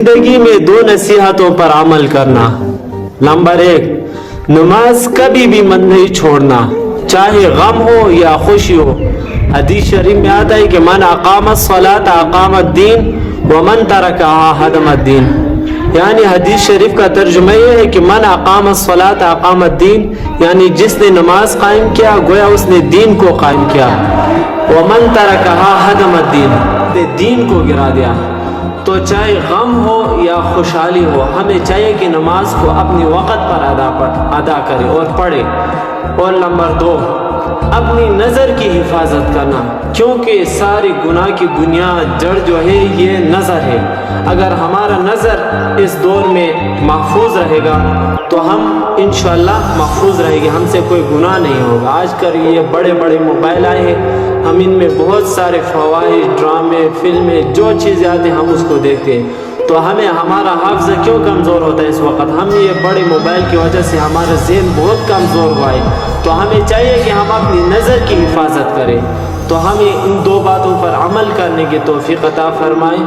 زندگی میں دو نصیحتوں پر عمل کرنا۔ نمبر 1، نماز کبھی بھی من نہیں چھوڑنا، چاہے غم ہو یا خوشی ہو۔ حدیث شریف میں آتا ہے کہ من اقام الصلاۃ اقام الدین ومن ترکہا ہدم الدین، یعنی حدیث شریف کا ترجمہ یہ ہے کہ من اقام الصلاۃ اقام الدین، یعنی جس نے نماز قائم کیا گویا اس نے دین کو قائم کیا، ومن ترکہا ہدم الدین، دین کو گرا دیا۔ تو چاہے غم ہو یا خوشحالی ہو، ہمیں چاہیے کہ نماز کو اپنی وقت پر ادا کرے اور پڑھے۔ اور نمبر 2، اپنی نظر کی حفاظت کرنا، کیونکہ ساری گناہ کی بنیاد جڑ جو ہے یہ نظر ہے۔ اگر ہمارا نظر اس دور میں محفوظ رہے گا تو ہم انشاءاللہ محفوظ رہے گی، ہم سے کوئی گناہ نہیں ہوگا۔ آج کل یہ بڑے بڑے موبائل آئے ہیں، ہم ان میں بہت سارے فواہش، ڈرامے، فلمیں، جو چیزیں آتی ہیں ہم اس کو دیکھتے ہیں، تو ہمیں ہمارا حافظہ کیوں کمزور ہوتا ہے اس وقت؟ ہم یہ بڑے موبائل کی وجہ سے ہمارا ذہن بہت کمزور ہوا ہے۔ تو ہمیں چاہیے کہ ہم اپنی نظر کی حفاظت کریں۔ تو ہمیں ان 2 باتوں پر عمل کرنے کی توفیق عطا فرمائے۔